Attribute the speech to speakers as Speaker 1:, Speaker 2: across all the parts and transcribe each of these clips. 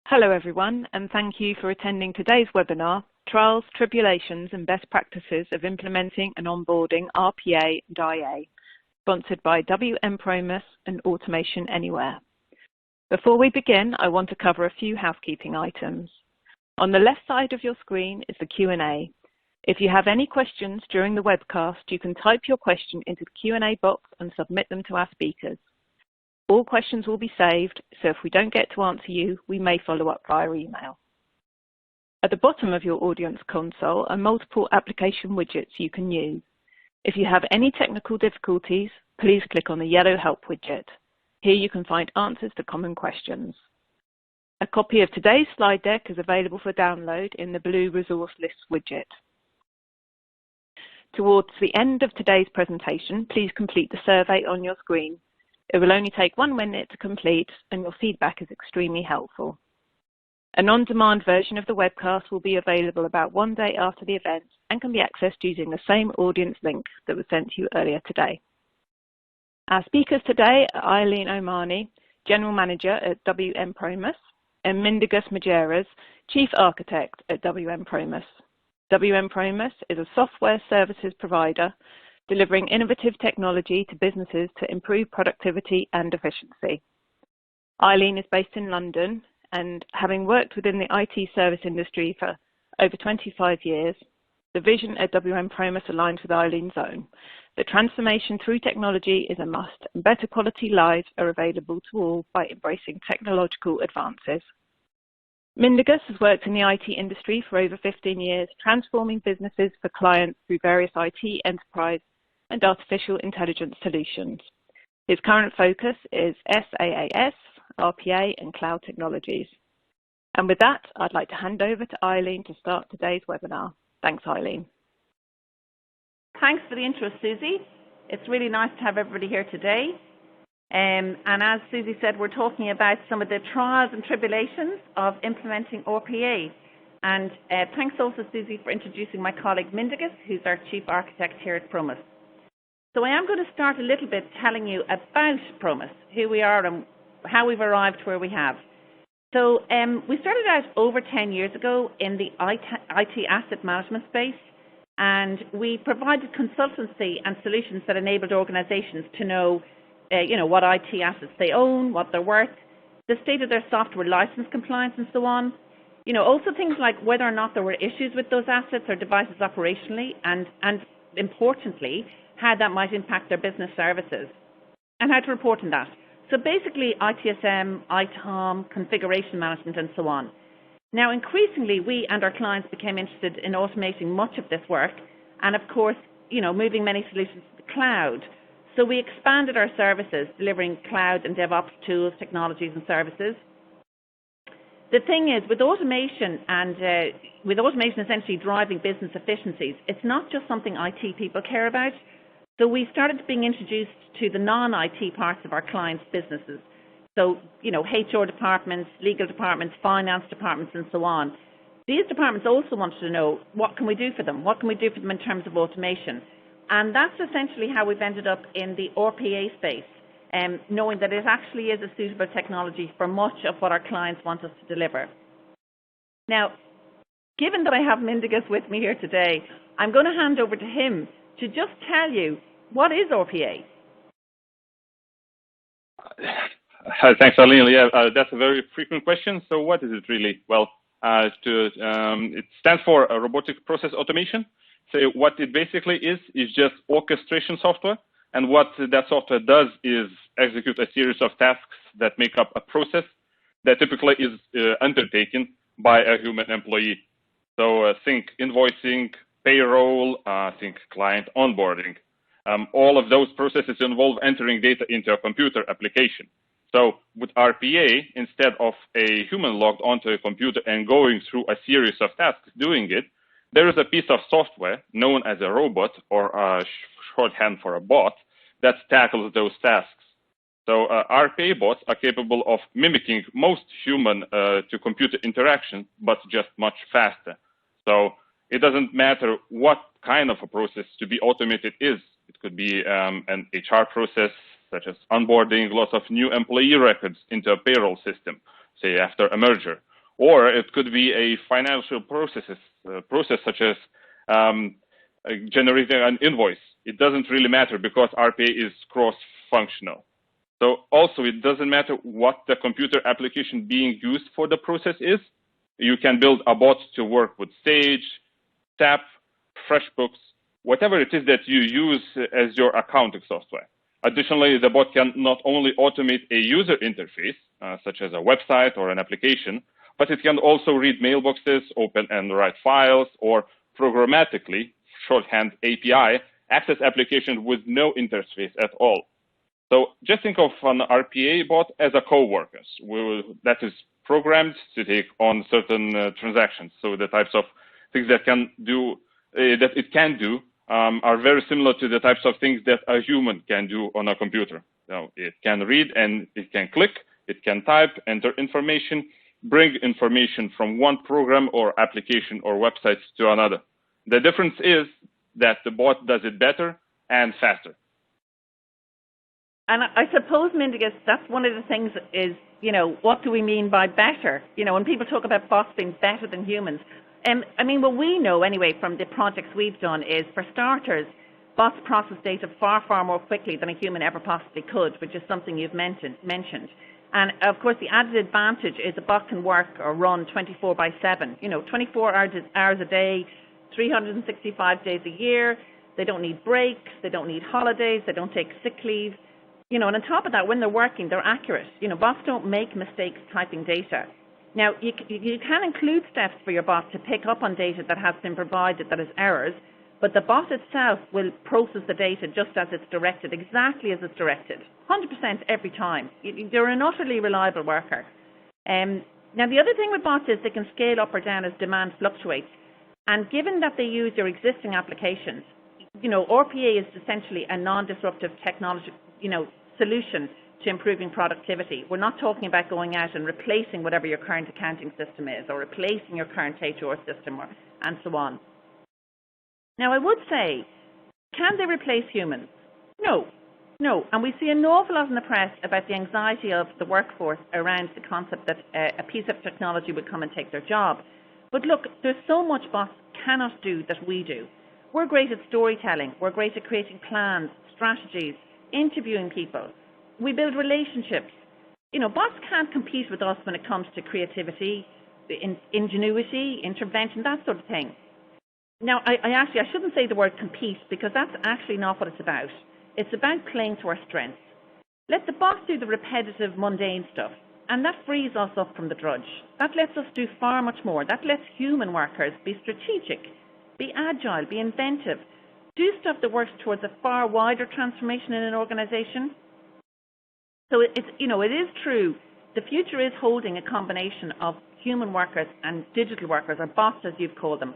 Speaker 1: Hello everyone, and thank you for attending today's webinar, Trials, Tribulations and Best Practices of Implementing and Onboarding RPA and IA, sponsored by WM Promus and Automation Anywhere. Before we begin, I want to cover a few housekeeping items. On the left side of your screen is the Q&A. If you have any questions during the webcast, you can type your question into the Q&A box and submit them to our speakers. All questions will be saved, so if we don't get to answer you, we may follow up via email. At the bottom of your audience console are multiple application widgets you can use. If you have any technical difficulties, please click on the yellow Help widget. Here you can find answers to common questions. A copy of today's slide deck is available for download in the blue Resource List widget. Towards the end of today's presentation, please complete the survey on your screen. It will only take 1 minute to complete, and your feedback is extremely helpful. An on-demand version of the webcast will be available about 1 day after the event and can be accessed using the same audience link that was sent to you earlier today. Our speakers today are Eileen Omani, General Manager at WM Promus, and Mindaugas Mažeras, Chief Architect at WM Promus. WM Promus is a software services provider delivering innovative technology to businesses to improve productivity and efficiency. Eileen is based in London, and having worked within the IT service industry for over 25 years, the vision at WM Promus aligns with Eileen's own. The transformation through technology is a must, and better quality lives are available to all by embracing technological advances. Mindaugas has worked in the IT industry for over 15 years, transforming businesses for clients through various IT enterprise and artificial intelligence solutions. His current focus is SaaS, RPA, and cloud technologies. And with that, I'd like to hand over to Eileen to start today's webinar. Thanks, Eileen.
Speaker 2: Thanks for the intro, Susie. It's really nice to have everybody here today. And as Susie said, we're talking about some of the trials and tribulations of implementing RPA. And thanks also, Susie, for introducing my colleague Mindaugas, who's our Chief Architect here at Promus. So I am going to start a little bit telling you about Promus, who we are and how we've arrived where we have. So we started out over 10 years ago in the IT asset management space, and we provided consultancy and solutions that enabled organizations to know, what IT assets they own, what they're worth, the state of their software license compliance and so on. Also things like whether or not there were issues with those assets or devices operationally, and importantly, how that might impact their business services, and how to report on that. So basically ITSM, ITOM, configuration management, and so on. Now, increasingly, we and our clients became interested in automating much of this work, and of course, moving many solutions to the cloud. So we expanded our services, delivering cloud and DevOps tools, technologies, and services. The thing is, with automation essentially driving business efficiencies, it's not just something IT people care about. So we started being introduced to the non-IT parts of our clients' businesses. So, HR departments, legal departments, finance departments, and so on. These departments also wanted to know, what can we do for them? What can we do for them in terms of automation? And that's essentially how we've ended up in the RPA space, knowing that it actually is a suitable technology for much of what our clients want us to deliver. Now, given that I have Mindaugas with me here today, I'm going to hand over to him to just tell you, what is RPA?
Speaker 3: Thanks, Eileen. Yeah, that's a very frequent question. So what is it really? Well, it stands for robotic process automation. So what it basically is just orchestration software. And what that software does is execute a series of tasks that make up a process that typically is undertaken by a human employee. So think invoicing, payroll, think client onboarding. All of those processes involve entering data into a computer application. So with RPA, instead of a human logged onto a computer and going through a series of tasks doing it, there is a piece of software known as a robot, or a shorthand for a bot, that tackles those tasks. So RPA bots are capable of mimicking most human to computer interaction, but just much faster. So it doesn't matter what kind of a process to be automated is. It could be an HR process, such as onboarding lots of new employee records into a payroll system, say after a merger, or it could be a financial process such as generating an invoice. It doesn't really matter because RPA is cross-functional. So also, it doesn't matter what the computer application being used for the process is. You can build a bot to work with Sage, SAP, FreshBooks, whatever it is that you use as your accounting software. Additionally, the bot can not only automate a user interface, such as a website or an application, but it can also read mailboxes, open and write files, or programmatically, shorthand API, access applications with no interface at all. So just think of an RPA bot as a coworker that is programmed to take on certain transactions. So the types of things that it can do are very similar to the types of things that a human can do on a computer. Now, it can read and it can click, it can type, enter information, bring information from one program or application or website to another. The difference is that the bot does it better and faster.
Speaker 2: And I suppose, Mindaugas, that's one of the things is, what do we mean by better? When people talk about bots being better than humans, I mean, what we know anyway from the projects we've done is, for starters, bots process data far, far more quickly than a human ever possibly could, which is something you've mentioned. And of course, the added advantage is a bot can work or run 24/7, 24 hours a day, 365 days a year. They don't need breaks, they don't need holidays, they don't take sick leave. And on top of that, when they're working, they're accurate. Bots don't make mistakes typing data. Now, you can include steps for your bot to pick up on data that has been provided that is errors, but the bot itself will process the data just as it's directed, exactly as it's directed, 100% every time. They're an utterly reliable worker. Now, the other thing with bots is they can scale up or down as demand fluctuates. And given that they use your existing applications, RPA is essentially a non-disruptive technology, solution to improving productivity. We're not talking about going out and replacing whatever your current accounting system is, or replacing your current HR system, and so on. Now, I would say, can they replace humans? No. And we see an awful lot in the press about the anxiety of the workforce around the concept that a piece of technology would come and take their job. But look, there's so much bots cannot do that we do. We're great at storytelling. We're great at creating plans, strategies, interviewing people. We build relationships. Bots can't compete with us when it comes to creativity, ingenuity, intervention, that sort of thing. Now, I shouldn't say the word compete, because that's actually not what it's about. It's about playing to our strengths. Let the bots do the repetitive, mundane stuff, and that frees us up from the drudge. That lets us do far much more. That lets human workers be strategic, be agile, be inventive, do stuff that works towards a far wider transformation in an organization. So it is true. The future is holding a combination of human workers and digital workers, or bots as you've called them.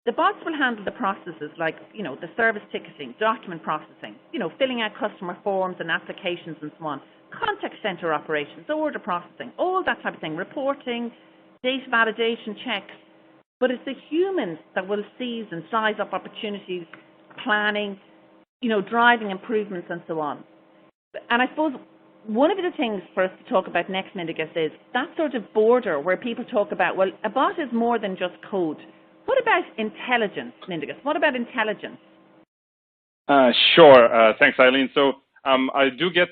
Speaker 2: The bots will handle the processes like, the service ticketing, document processing, filling out customer forms and applications and so on, contact center operations, order processing, all that type of thing, reporting, data validation checks. But it's the humans that will seize and size up opportunities, planning, driving improvements and so on. And I suppose one of the things for us to talk about next, Mindaugas, is that sort of border where people talk about, well, a bot is more than just code. What about intelligence, Mindaugas? What about intelligence?
Speaker 3: Sure. Thanks, Eileen. So I do get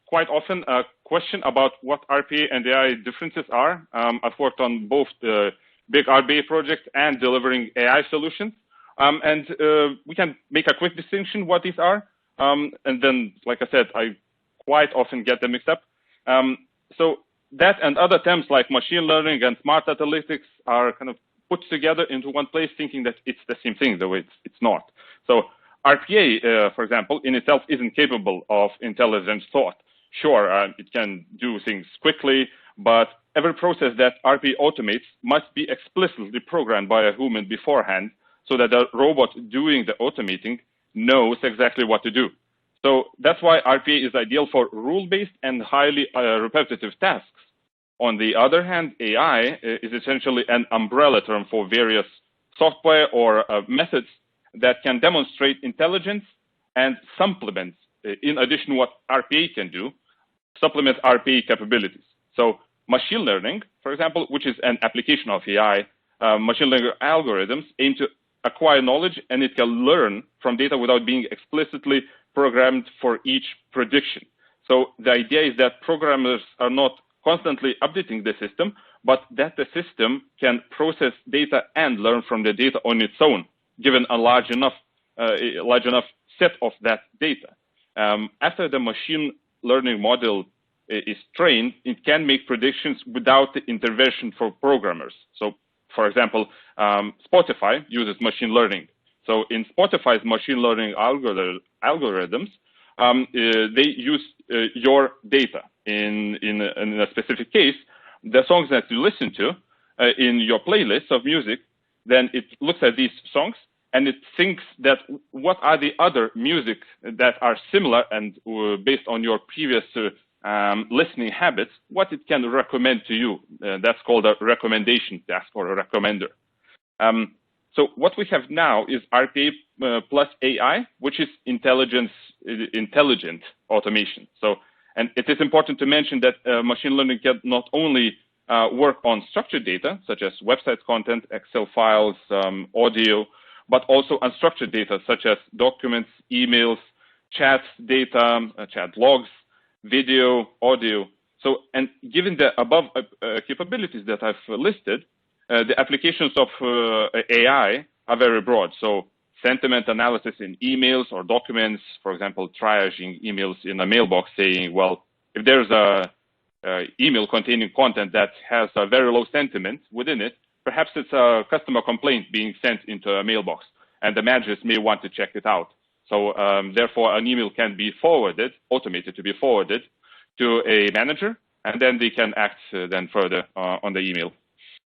Speaker 3: quite often a question about what RPA and AI differences are. I've worked on both the big RPA projects and delivering AI solutions. And we can make a quick distinction what these are. And then, like I said, I quite often get them mixed up. So that and other terms like machine learning and smart analytics are kind of put together into one place, thinking that it's the same thing, though it's not. So RPA, for example, in itself isn't capable of intelligent thought. Sure, it can do things quickly, but every process that RPA automates must be explicitly programmed by a human beforehand, so that the robot doing the automating knows exactly what to do. So that's why RPA is ideal for rule-based and highly repetitive tasks. On the other hand, AI is essentially an umbrella term for various software or methods that can demonstrate intelligence and supplement, in addition to what RPA can do, supplement RPA capabilities. So machine learning, for example, which is an application of AI. Machine learning algorithms aim to acquire knowledge, and it can learn from data without being explicitly programmed for each prediction. So the idea is that programmers are not constantly updating the system, but that the system can process data and learn from the data on its own, given a large enough set of that data. After the machine learning model is trained, it can make predictions without the intervention for programmers. So, for example, Spotify uses machine learning. So in Spotify's machine learning algorithms, they use your data. In a specific case, the songs that you listen to in your playlist of music, then it looks at these songs and it thinks that what are the other music that are similar and based on your previous listening habits, what it can recommend to you. That's called a recommendation task or a recommender. So what we have now is RPA plus AI, which is intelligent automation. So, and it is important to mention that machine learning can not only work on structured data, such as website content, Excel files, audio, but also unstructured data, such as documents, emails, chat data, chat logs, video, audio. So, and given the above capabilities that I've listed, the applications of AI are very broad. So, sentiment analysis in emails or documents, for example, triaging emails in a mailbox saying, well, if there's a email containing content that has a very low sentiment within it, perhaps it's a customer complaint being sent into a mailbox, and the managers may want to check it out. So therefore, an email can be forwarded, automated to be forwarded to a manager, and then they can act then further on the email.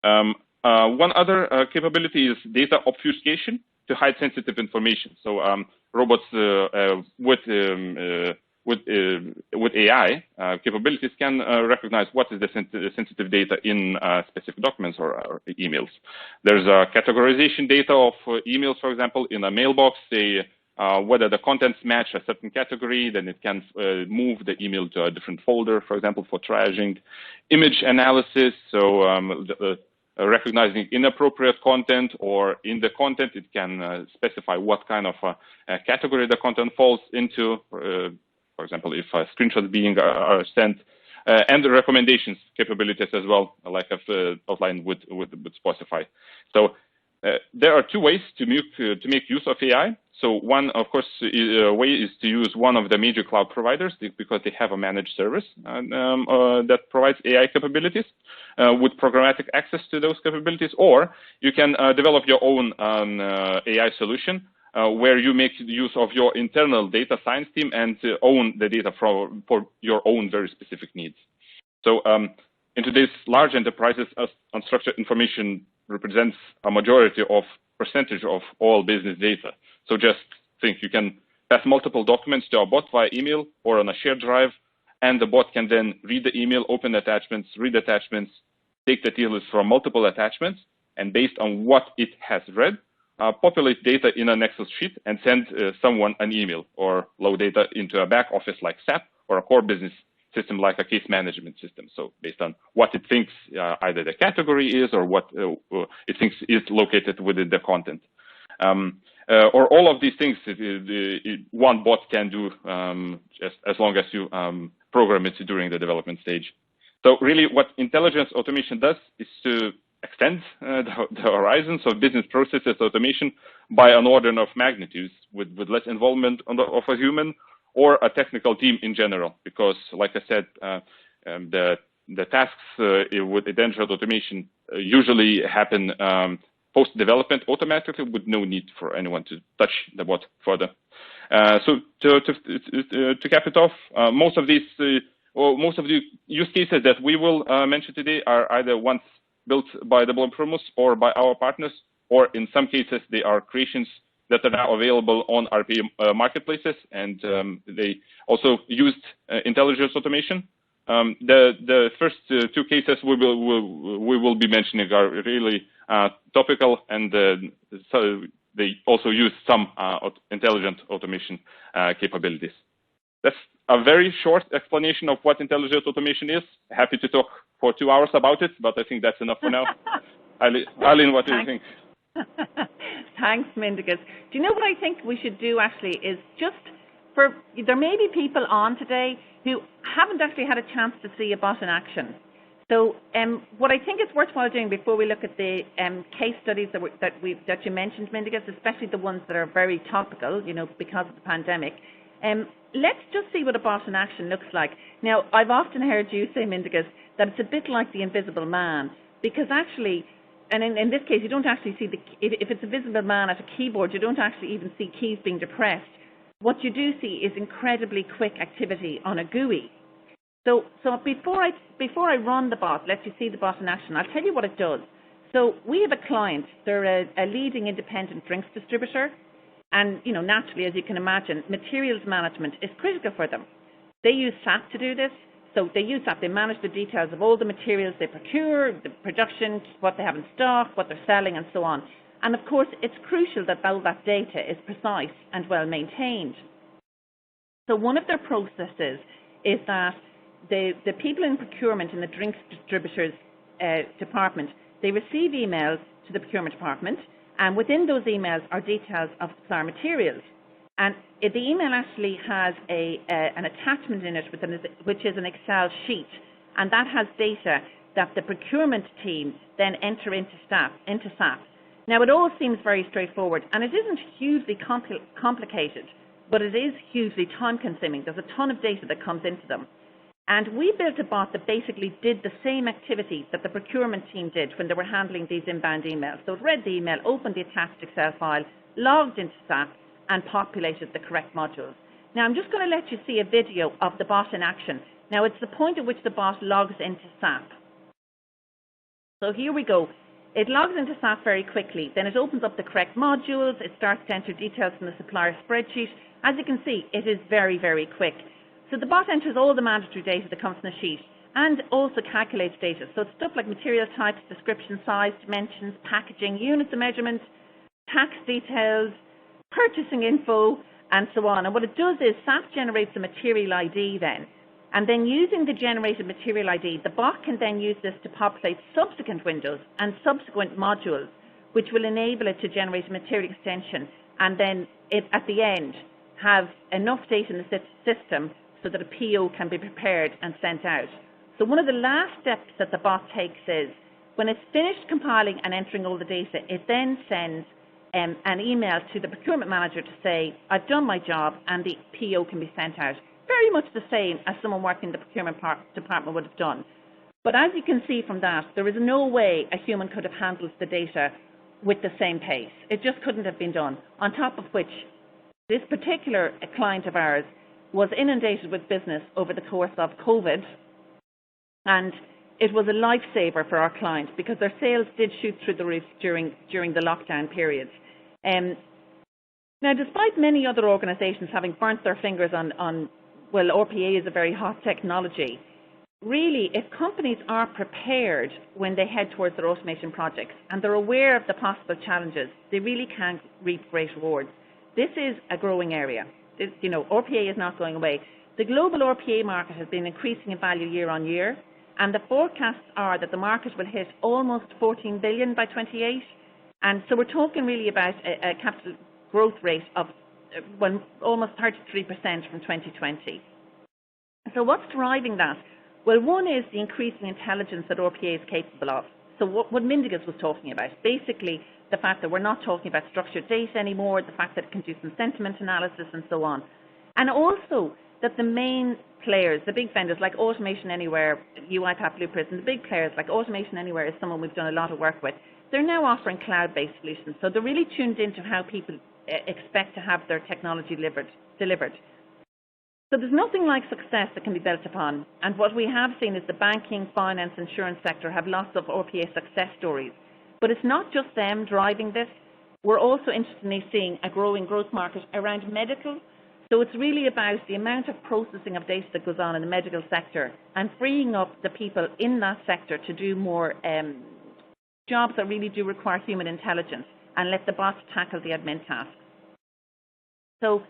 Speaker 3: One other capability is data obfuscation to hide sensitive information. So robots with AI capabilities can recognize what is the sensitive data in specific documents or emails. There's categorization data of emails, for example, in a mailbox. Whether the contents match a certain category, then it can move the email to a different folder, for example, for triaging. Image analysis, so recognizing inappropriate content, or in the content, it can specify what kind of category the content falls into. For example, if screenshots being sent, and the recommendations capabilities as well, like I've outlined with Spotify. So there are two ways to make use of AI. So one, of course, way is to use one of the major cloud providers because they have a managed service that provides AI capabilities with programmatic access to those capabilities, or you can develop your own AI solution where you make use of your internal data science team and own the data for your own very specific needs. So in today's large enterprises, unstructured information represents a percentage of all business data. So just think you can pass multiple documents to a bot via email or on a shared drive, and the bot can then read the email, open attachments, read attachments, take the tier list from multiple attachments, and based on what it has read, populate data in an Excel sheet and send someone an email, or load data into a back office like SAP or a core business system like a case management system. So based on what it thinks either the category is or what it thinks is located within the content. Or all of these things, one bot can do just as long as you program it during the development stage. So really what intelligence automation does is to extend the horizons of business processes automation by an order of magnitudes with less involvement of a human or a technical team in general, because like I said, the tasks with intelligent automation usually happen post-development automatically with no need for anyone to touch the bot further. So to cap it off, most of the use cases that we will mention today are either ones built by the Bloompromus or by our partners, or in some cases they are creations that are now available on RPA marketplaces, and they also used intelligence automation. The first two cases we will be mentioning are really topical, and so they also use some intelligent automation capabilities. That's a very short explanation of what intelligent automation is. Happy to talk for 2 hours about it, but I think that's enough for now. Eileen, what do you think?
Speaker 2: Thanks, Mindigus. Do you know what I think we should do actually is just there may be people on today who haven't actually had a chance to see a bot in action. So what I think is worthwhile doing before we look at the case studies that you mentioned, Mindigus, especially the ones that are very topical, because of the pandemic, let's just see what a bot in action looks like. Now, I've often heard you say, Mindigus, that it's a bit like the invisible man, because actually, and in this case, you don't actually see if it's a visible man at a keyboard, you don't actually even see keys being depressed. What you do see is incredibly quick activity on a GUI. So before I run the bot, let you see the bot in action, I'll tell you what it does. So we have a client, they're a leading independent drinks distributor, and naturally, as you can imagine, materials management is critical for them. They use SAP to do this. So they use SAP, they manage the details of all the materials they procure, the production, what they have in stock, what they're selling, and so on. And of course, it's crucial that all that data is precise and well maintained. So one of their processes is that the people in procurement in the drinks distributors department, they receive emails to the procurement department, and within those emails are details of supplier materials. And the email actually has an attachment in it, which is an Excel sheet, and that has data that the procurement team then enter into SAP. Now, it all seems very straightforward, and it isn't hugely complicated, but it is hugely time-consuming. There's a ton of data that comes into them. And we built a bot that basically did the same activity that the procurement team did when they were handling these inbound emails. So it read the email, opened the attached Excel file, logged into SAP, and populated the correct modules. Now, I'm just going to let you see a video of the bot in action. Now, it's the point at which the bot logs into SAP. So here we go. It logs into SAP very quickly. Then it opens up the correct modules. It starts to enter details from the supplier spreadsheet. As you can see, it is very, very quick. So the bot enters all the mandatory data that comes from the sheet and also calculates data. So it's stuff like material types, description, size, dimensions, packaging, units of measurement, tax details, purchasing info, and so on. And what it does is SAP generates a material ID then. And then using the generated material ID, the bot can then use this to populate subsequent windows and subsequent modules, which will enable it to generate a material extension. And then at the end, have enough data in the system so that a PO can be prepared and sent out. So one of the last steps that the bot takes is, when it's finished compiling and entering all the data, it then sends an email to the procurement manager to say, I've done my job, and the PO can be sent out. Very much the same as someone working in the procurement department would have done. But as you can see from that, there is no way a human could have handled the data with the same pace. It just couldn't have been done. On top of which, this particular client of ours was inundated with business over the course of COVID, and it was a lifesaver for our client because their sales did shoot through the roof during the lockdown periods. Now, despite many other organisations having burnt their fingers on, well, RPA is a very hot technology, really, if companies are prepared when they head towards their automation projects and they're aware of the possible challenges, they really can reap great rewards. This is a growing area. RPA is not going away. The global RPA market has been increasing in value year on year, and the forecasts are that the market will hit almost 14 billion by 28. And so we're talking really about a capital growth rate of almost 33% from 2020. So what's driving that? Well, one is the increasing intelligence that RPA is capable of. So what Mindigus was talking about, basically the fact that we're not talking about structured data anymore, the fact that it can do some sentiment analysis and so on. And also that the main players, the big vendors like Automation Anywhere, UiPath, Blue Prism, the big players like Automation Anywhere is someone we've done a lot of work with. They're now offering cloud-based solutions. So they're really tuned into how people expect to have their technology delivered. So there's nothing like success that can be built upon. And what we have seen is the banking, finance, insurance sector have lots of RPA success stories. But it's not just them driving this. We're also interestingly seeing a growing growth market around medical. So it's really about the amount of processing of data that goes on in the medical sector and freeing up the people in that sector to do more jobs that really do require human intelligence and let the bots tackle the admin tasks. So,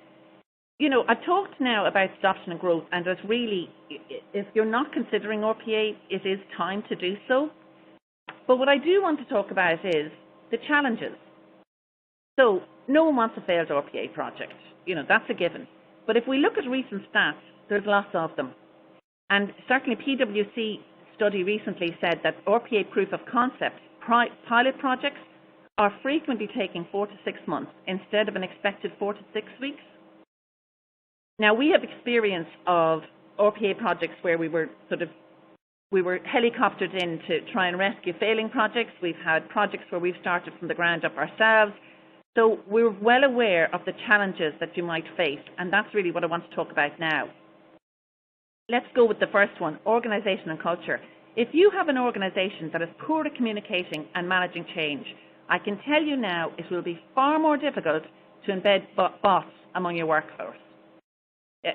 Speaker 2: I've talked now about adoption and growth, and there's really, if you're not considering RPA, it is time to do so. But what I do want to talk about is the challenges. So no one wants a failed RPA project. That's a given. But if we look at recent stats, there's lots of them. And certainly PwC study recently said that RPA proof of concept pilot projects are frequently taking 4 to 6 months instead of an expected 4 to 6 weeks. Now, we have experience of RPA projects where we were helicoptered in to try and rescue failing projects. We've had projects where we've started from the ground up ourselves. So we're well aware of the challenges that you might face, and that's really what I want to talk about now. Let's go with the first one, organisation and culture. If you have an organisation that is poor at communicating and managing change, I can tell you now it will be far more difficult to embed bots among your workforce.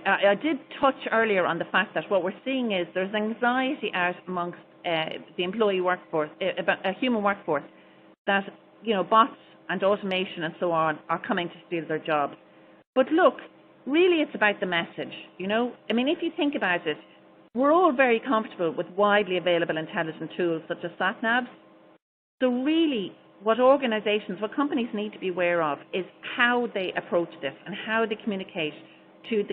Speaker 2: I did touch earlier on the fact that what we're seeing is there's anxiety out amongst the employee workforce, a human workforce, that bots and automation and so on are coming to steal their jobs. But look, really it's about the message. If you think about it, we're all very comfortable with widely available intelligent tools such as sat-navs. So really, what companies need to be aware of is how they approach this and how they communicate to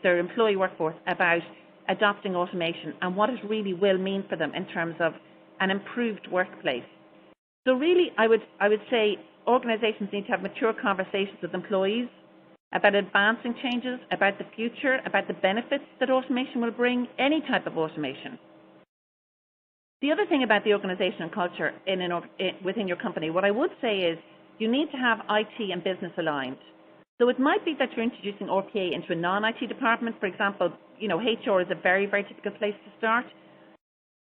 Speaker 2: their employee workforce about adopting automation and what it really will mean for them in terms of an improved workplace. So really, I would say organizations need to have mature conversations with employees about advancing changes, about the future, about the benefits that automation will bring, any type of automation. The other thing about the organization and culture within your company, what I would say is you need to have IT and business aligned. So it might be that you're introducing RPA into a non-IT department. For example, HR is a very, very typical place to start.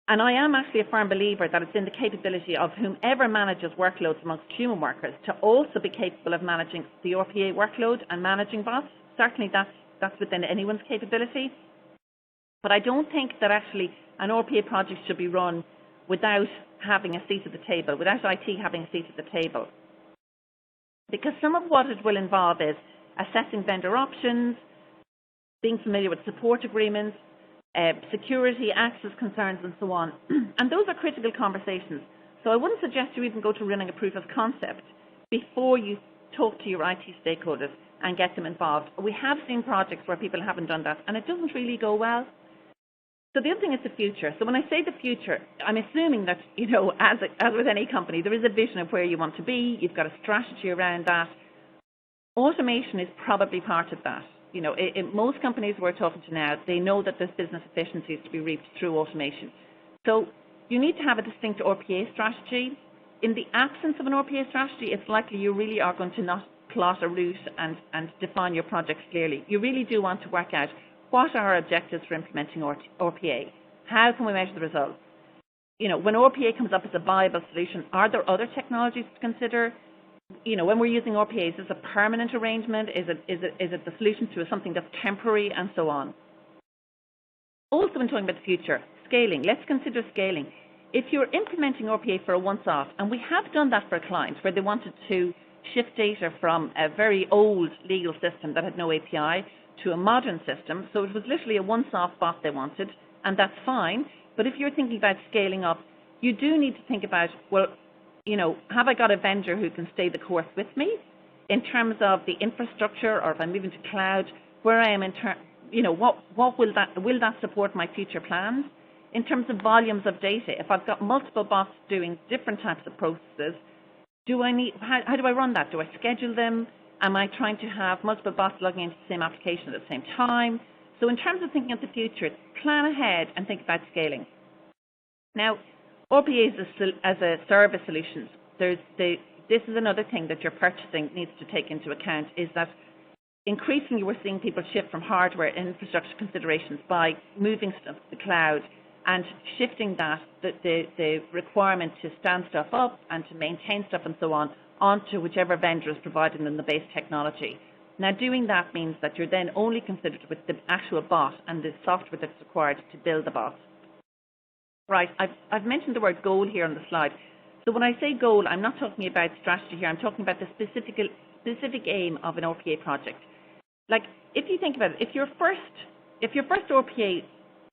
Speaker 2: And I am actually a firm believer that it's in the capability of whomever manages workloads amongst human workers to also be capable of managing the RPA workload and managing bots. Certainly that's within anyone's capability. But I don't think that actually an RPA project should be run without having a seat at the table, without IT having a seat at the table. Because some of what it will involve is assessing vendor options, being familiar with support agreements, security, access concerns, and so on. And those are critical conversations. So I wouldn't suggest you even go to running a proof of concept before you talk to your IT stakeholders and get them involved. We have seen projects where people haven't done that, and it doesn't really go well. So the other thing is the future. So when I say the future, I'm assuming that, as with any company, there is a vision of where you want to be. You've got a strategy around that. Automation is probably part of that. In most companies we're talking to now, they know that there's business efficiencies to be reaped through automation. So you need to have a distinct RPA strategy. In the absence of an RPA strategy, it's likely you really are going to not plot a route and define your projects clearly. You really do want to work out what are our objectives for implementing RPA? How can we measure the results? When RPA comes up as a viable solution, are there other technologies to consider? When we're using RPA, is this a permanent arrangement? Is it the solution to something that's temporary, and so on? Also, when talking about the future, scaling. Let's consider scaling. If you're implementing RPA for a once-off, and we have done that for clients where they wanted to shift data from a very old legal system that had no API to a modern system, so it was literally a once-off bot they wanted, and that's fine. But if you're thinking about scaling up, you do need to think about, well, have I got a vendor who can stay the course with me in terms of the infrastructure, or if I'm moving to cloud, where I am what will that support my future plans? In terms of volumes of data, if I've got multiple bots doing different types of processes, how do I run that? Do I schedule them? Am I trying to have multiple bots logging into the same application at the same time? So in terms of thinking of the future, plan ahead and think about scaling. Now, RPA as a service solutions, this is another thing that your purchasing needs to take into account, is that increasingly we're seeing people shift from hardware and infrastructure considerations by moving stuff to the cloud and shifting the requirement to stand stuff up and to maintain stuff and so on onto whichever vendor is providing them the base technology. Now, doing that means that you're then only considered with the actual bot and the software that's required to build the bot. Right, I've mentioned the word goal here on the slide. So when I say goal, I'm not talking about strategy here. I'm talking about the specific aim of an RPA project. like if you think about it, if your first RPA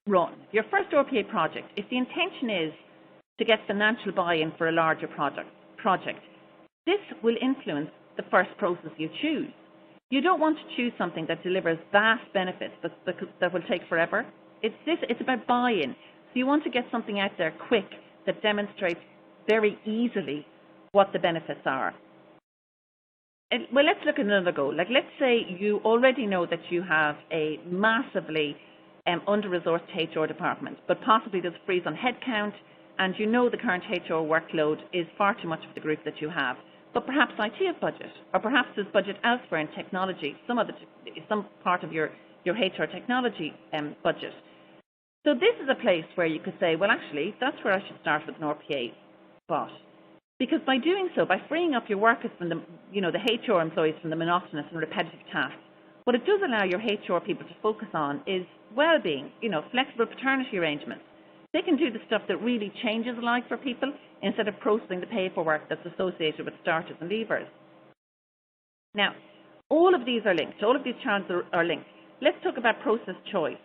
Speaker 2: run, your first RPA project, if the intention is to get financial buy-in for a larger project, this will influence the first process you choose. You don't want to choose something that delivers vast benefits that will take forever. It's about buy-in. So you want to get something out there quick that demonstrates very easily what the benefits are. Well, let's look at another goal. Like, let's say you already know that you have a massively under-resourced HR department, but possibly there's a freeze on headcount, and you know the current HR workload is far too much for the group that you have. But perhaps IT has budget, or perhaps there's budget elsewhere in technology, some part of your HR technology budget. So this is a place where you could say, well, actually, that's where I should start with an RPA bot. Because by doing so, by freeing up your workers from the HR employees from the monotonous and repetitive tasks, what it does allow your HR people to focus on is well-being, flexible paternity arrangements. They can do the stuff that really changes life for people instead of processing the paperwork that's associated with starters and leavers. Now, all of these are linked. All of these challenges are linked. Let's talk about process choice.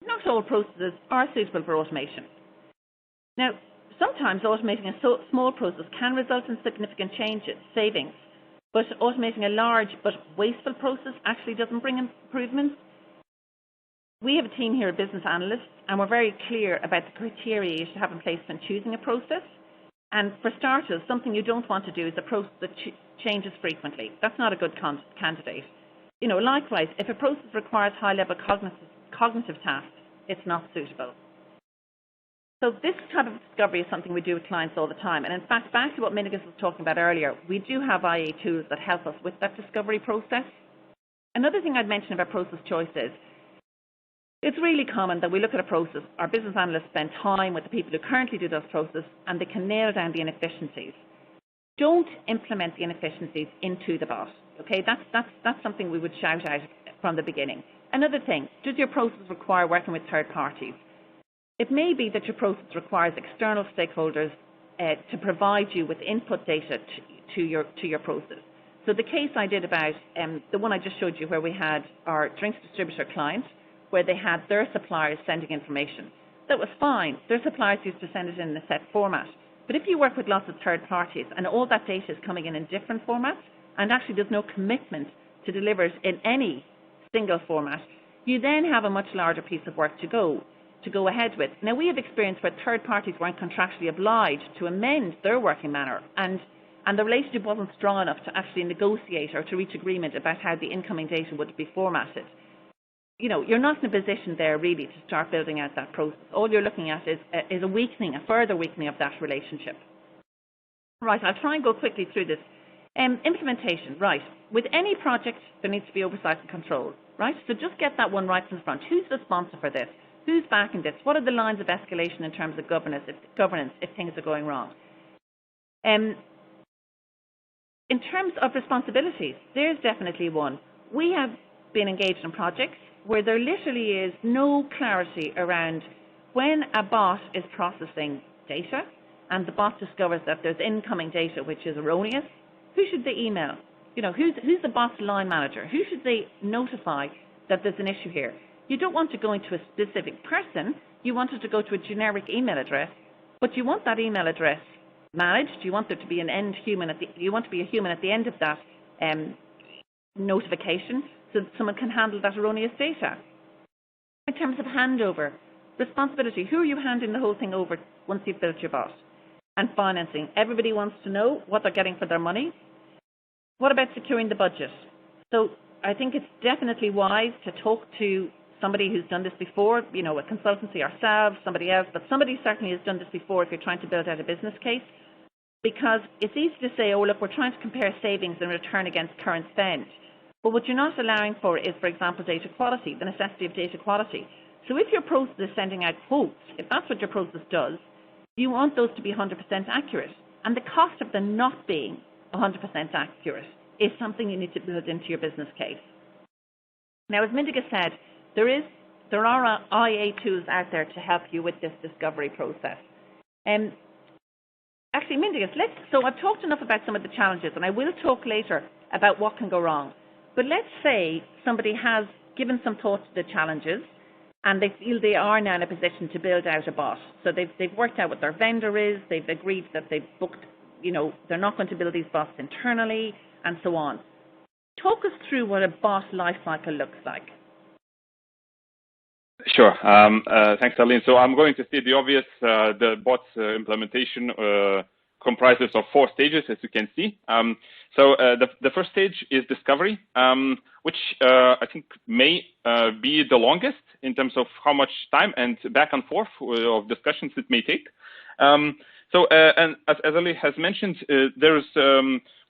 Speaker 2: Not all processes are suitable for automation. Now, sometimes automating a small process can result in significant savings, but automating a large but wasteful process actually doesn't bring improvements. We have a team here of business analysts, and we're very clear about the criteria you should have in place when choosing a process. And for starters, something you don't want to do is a process that changes frequently. That's not a good candidate. Likewise, if a process requires high-level cognitive tasks, it's not suitable. So this type of discovery is something we do with clients all the time. And in fact, back to what Mingus was talking about earlier, we do have IA tools that help us with that discovery process. Another thing I'd mention about process choice is, it's really common that we look at a process, our business analysts spend time with the people who currently do those processes, and they can nail down the inefficiencies. Don't implement the inefficiencies into the bot, okay? That's something we would shout out from the beginning. Another thing, does your process require working with third parties? It may be that your process requires external stakeholders to provide you with input data to your process. So the case I did about, the one I just showed you where we had our drinks distributor client, where they had their suppliers sending information. That was fine. Their suppliers used to send it in a set format. But if you work with lots of third parties and all that data is coming in different formats, and actually there's no commitment to deliver it in any single format, you then have a much larger piece of work to go ahead with. Now, we have experience where third parties weren't contractually obliged to amend their working manner, and the relationship wasn't strong enough to actually negotiate or to reach agreement about how the incoming data would be formatted. You're not in a position there really to start building out that process. All you're looking at is a further weakening of that relationship. Right, I'll try and go quickly through this. Implementation, right. With any project, there needs to be oversight and control, right? So just get that one right from the front. Who's the sponsor for this? Who's backing this? What are the lines of escalation in terms of governance if things are going wrong? In terms of responsibilities, there's definitely one. We have been engaged in projects where there literally is no clarity around when a bot is processing data and the bot discovers that there's incoming data which is erroneous. Who should they email? Who's the bot's line manager? Who should they notify that there's an issue here? You don't want to go into a specific person. You want it to go to a generic email address, but you want that email address managed. You want there to be you want to be a human at the end of that notification, so that someone can handle that erroneous data. In terms of handover, responsibility, who are you handing the whole thing over once you've built your bot? And financing, everybody wants to know what they're getting for their money. What about securing the budget? So I think it's definitely wise to talk to somebody who's done this before, a consultancy ourselves, somebody else, but somebody certainly has done this before if you're trying to build out a business case, because it's easy to say, oh, look, we're trying to compare savings and return against current spend. But what you're not allowing for is, for example, data quality, the necessity of data quality. So if your process is sending out quotes, if that's what your process does, you want those to be 100% accurate. And the cost of them not being 100% accurate is something you need to build into your business case. Now, as Mindiga said, there are IA tools out there to help you with this discovery process. Actually, Mindiga, so I've talked enough about some of the challenges, and I will talk later about what can go wrong. But let's say somebody has given some thought to the challenges and they feel they are now in a position to build out a bot. So they've worked out what their vendor is, they've agreed that they've booked, they're not going to build these bots internally, and so on. Talk us through what a bot lifecycle looks like.
Speaker 3: Sure. Thanks, Aline. So I'm going to state the obvious. The bot's implementation comprises of 4 stages, as you can see. So the first stage is discovery, which I think may be the longest in terms of how much time and back and forth of discussions it may take. And as Ali has mentioned, there's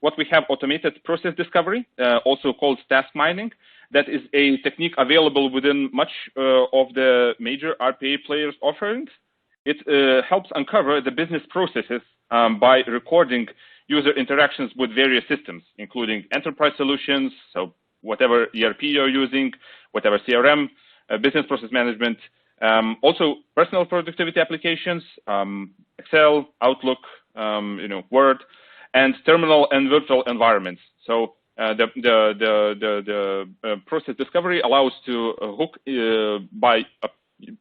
Speaker 3: what we have automated process discovery, also called task mining. That is a technique available within much of the major RPA players' offerings. It helps uncover the business processes by recording user interactions with various systems, including enterprise solutions, so whatever ERP you're using, whatever CRM, business process management, also personal productivity applications, Excel, Outlook, Word, and terminal and virtual environments. So the process discovery allows to hook by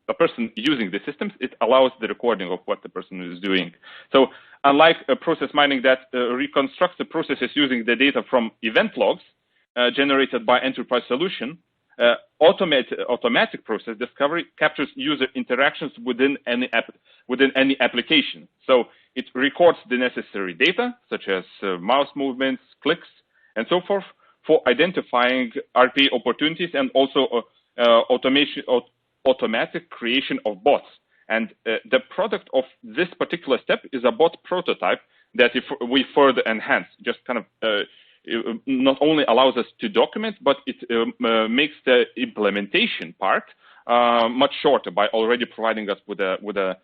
Speaker 3: a person using the systems. It allows the recording of what the person is doing. So unlike process mining that reconstructs the processes using the data from event logs generated by enterprise solution, automatic process discovery captures user interactions within any application. So it records the necessary data, such as mouse movements, clicks, and so forth, for identifying RPA opportunities and also automatic creation of bots. And the product of this particular step is a bot prototype that if we further enhance, just kind of it not only allows us to document, but it makes the implementation part much shorter by already providing us with a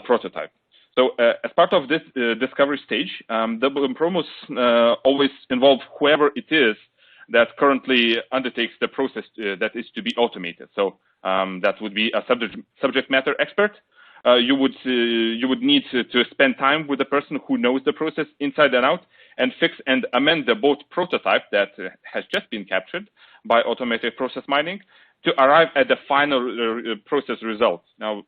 Speaker 3: prototype. So as part of this discovery stage, the promos always involve whoever it is that currently undertakes the process that is to be automated. So that would be a subject matter expert. You would need to spend time with the person who knows the process inside and out and fix and amend the bot prototype that has just been captured by automated process mining to arrive at the final process result. Now,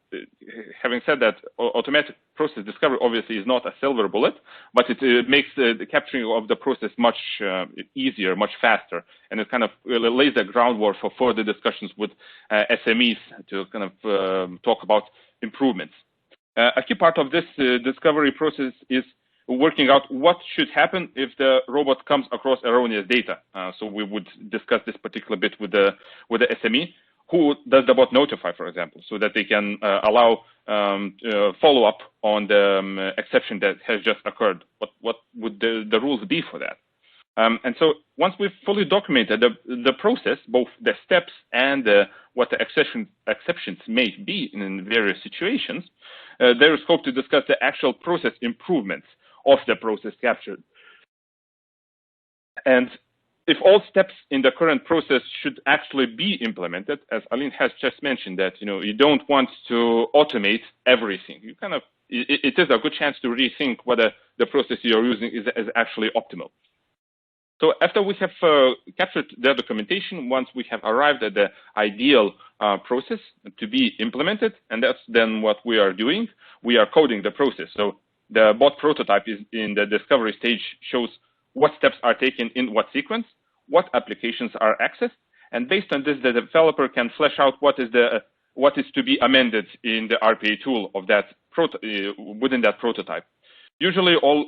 Speaker 3: having said that, automatic process discovery obviously is not a silver bullet, but it makes the capturing of the process much easier, much faster, and it kind of lays the groundwork for further discussions with SMEs to kind of talk about improvements. A key part of this discovery process is working out what should happen if the robot comes across erroneous data. So we would discuss this particular bit with the SME. Who does the bot notify, for example, so that they can allow follow-up on the exception that has just occurred? What would the rules be for that? And so once we've fully documented the process, both the steps and what the exceptions may be in various situations, there is scope to discuss the actual process improvements of the process captured. And if all steps in the current process should actually be implemented, as Aline has just mentioned, that you don't want to automate everything. You kind of it is a good chance to rethink whether the process you're using is actually optimal. So after we have captured the documentation, once we have arrived at the ideal process to be implemented, and that's then what we are doing, we are coding the process. So the bot prototype is in the discovery stage, shows what steps are taken in what sequence, what applications are accessed, and based on this, the developer can flesh out what is to be amended in the RPA tool of that within that prototype. Usually, all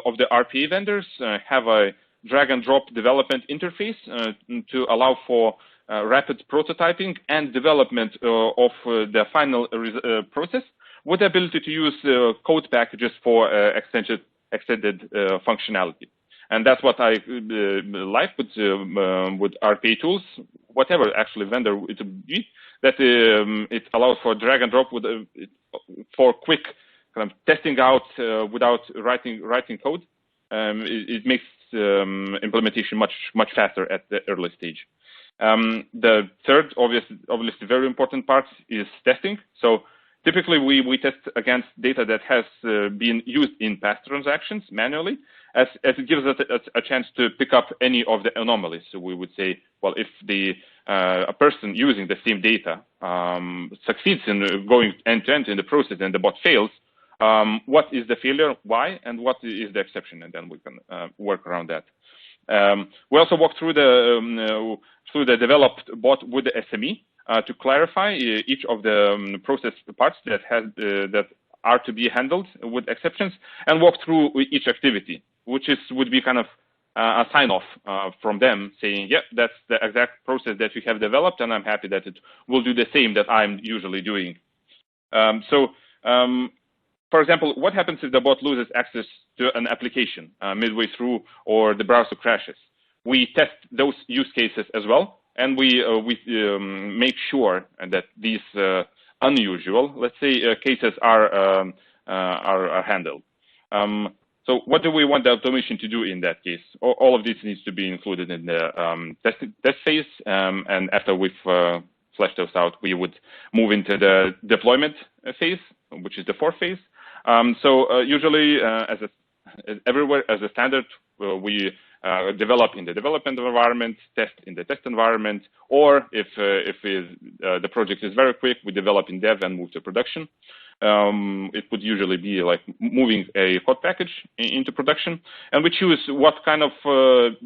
Speaker 3: of the RPA vendors have a drag and drop development interface to allow for rapid prototyping and development of the final process, with the ability to use code packages for extended functionality. And that's what I like with RPA tools, whatever actually vendor it would be, that it allows for drag and drop for quick kind of testing out without writing code. It makes implementation much faster at the early stage. The third, obviously very important part is testing. So Typically, we test against data that has been used in past transactions manually, as it gives us a chance to pick up any of the anomalies. So we would say, well, if a person using the same data succeeds in going end-to-end in the process and the bot fails, what is the failure, why, and what is the exception, and then we can work around that. We also walk through the developed bot with the SME to clarify each of the process parts that are to be handled with exceptions, and walk through each activity, which would be kind of a sign-off from them saying, yeah, that's the exact process that we have developed, and I'm happy that it will do the same that I'm usually doing. For example, what happens if the bot loses access to an application midway through, or the browser crashes? We test those use cases as well, and we make sure that these unusual, let's say, cases are handled. So what do we want the automation to do in that case? All of this needs to be included in the test phase, and after we've fleshed those out, we would move into the deployment phase, which is the fourth phase. Usually, as everywhere, as a standard, we develop in the development environment, test in the test environment, or if the project is very quick, we develop in dev and move to production. It would usually be like moving a code package into production, and we choose what kind of,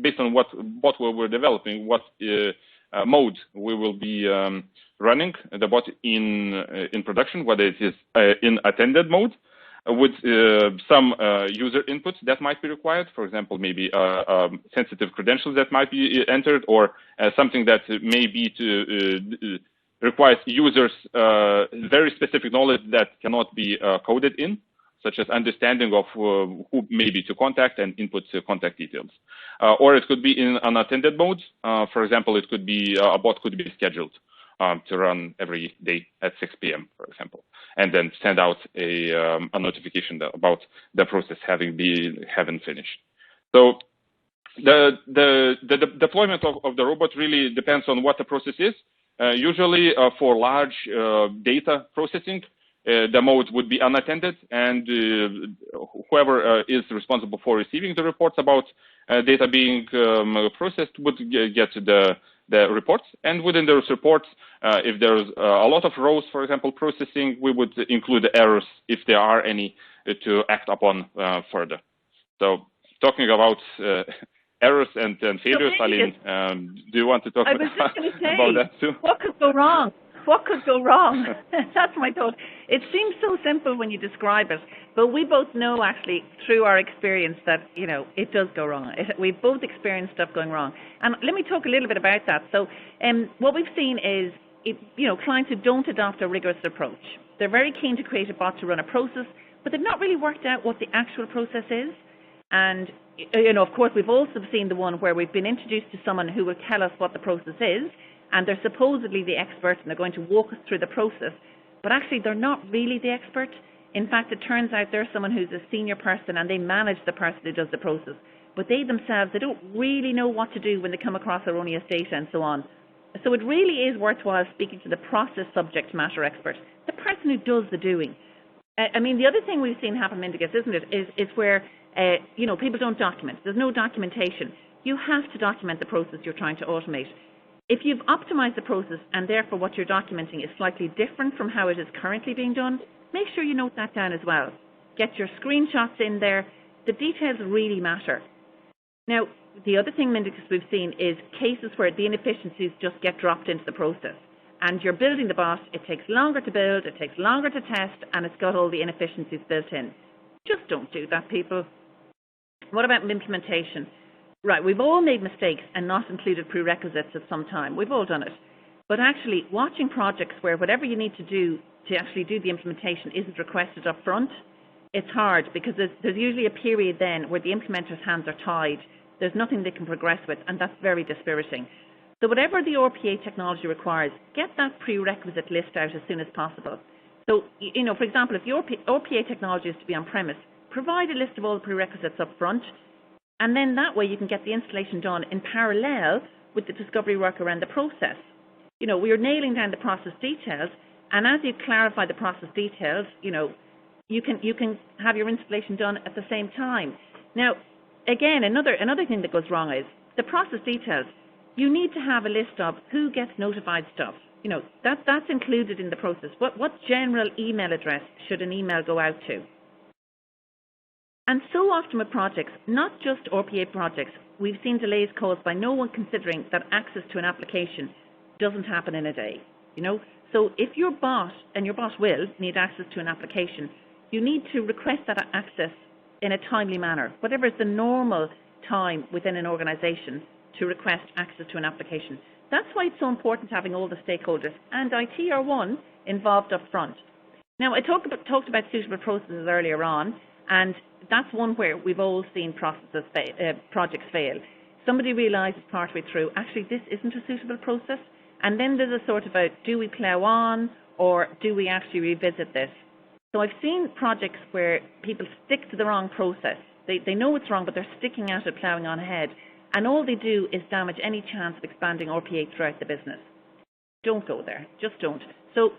Speaker 3: based on what bot we're developing, what mode we will be running the bot in production, whether it is in attended mode, with some user inputs that might be required. For example, maybe sensitive credentials that might be entered, or something that may be requires users very specific knowledge that cannot be coded in, such as understanding of who maybe to contact and input contact details. Or it could be in unattended mode. For example, it could be a bot could be scheduled to run every day at 6 p.m., for example, and then send out a notification about the process having finished. So the deployment of the robot really depends on what the process is. Usually for large data processing, the mode would be unattended, and whoever is responsible for receiving the reports about data being processed would get the reports. And within those reports, if there's a lot of rows, for example, processing, we would include the errors, if there are any, to act upon further. So talking about errors and failures, Aline, do you want to talk about that too?
Speaker 2: What could go wrong? What could go wrong? That's my thought. It seems so simple when you describe it, but we both know actually through our experience that, you know, it does go wrong. We've both experienced stuff going wrong. And let me talk a little bit about that. So what we've seen is, clients who don't adopt a rigorous approach. They're very keen to create a bot to run a process, but they've not really worked out what the actual process is. And, of course, we've also seen the one where we've been introduced to someone who will tell us what the process is, and they're supposedly the expert, and they're going to walk us through the process, but actually they're not really the expert. In fact, it turns out they're someone who's a senior person, and they manage the person who does the process, but they themselves, they don't really know what to do when they come across erroneous data and so on. So it really is worthwhile speaking to the process subject matter expert, the person who does the doing. I mean, the other thing we've seen happen, Mindigus, isn't it, is where, people don't document. There's no documentation. You have to document the process you're trying to automate. If you've optimized the process and therefore what you're documenting is slightly different from how it is currently being done, make sure you note that down as well. Get your screenshots in there. The details really matter. Now, the other thing, Mindigus, we've seen is cases where the inefficiencies just get dropped into the process. And you're building the bot, it takes longer to build, it takes longer to test, and it's got all the inefficiencies built in. Just don't do that, people. What about implementation? Right, we've all made mistakes and not included prerequisites at some time. We've all done it. But actually, watching projects where whatever you need to do to actually do the implementation isn't requested up front, it's hard, because there's usually a period then where the implementer's hands are tied. There's nothing they can progress with, and that's very dispiriting. So whatever the RPA technology requires, get that prerequisite list out as soon as possible. So, for example, if your RPA technology is to be on-premise, provide a list of all the prerequisites up front, and then that way you can get the installation done in parallel with the discovery work around the process. We are nailing down the process details, And as you clarify the process details, you can have your installation done at the same time. Now, again, another thing that goes wrong is the process details. You need to have a list of who gets notified stuff. That's included in the process. What general email address should an email go out to? And so often with projects, not just RPA projects, we've seen delays caused by no one considering that access to an application doesn't happen in a day. So if your bot, and your bot will need access to an application, you need to request that access in a timely manner, whatever is the normal time within an organization to request access to an application. That's why it's so important having all the stakeholders, and IT are one, involved up front. Now, I talked about suitable processes earlier on, and that's one where we've all seen projects fail. Somebody realises partway through, actually, this isn't a suitable process, and then there's a sort about, do we plough on, or do we actually revisit this? So I've seen projects where people stick to the wrong process. They know it's wrong, but they're sticking at it, ploughing on ahead. And all they do is damage any chance of expanding RPA throughout the business. Don't go there. Just don't. So,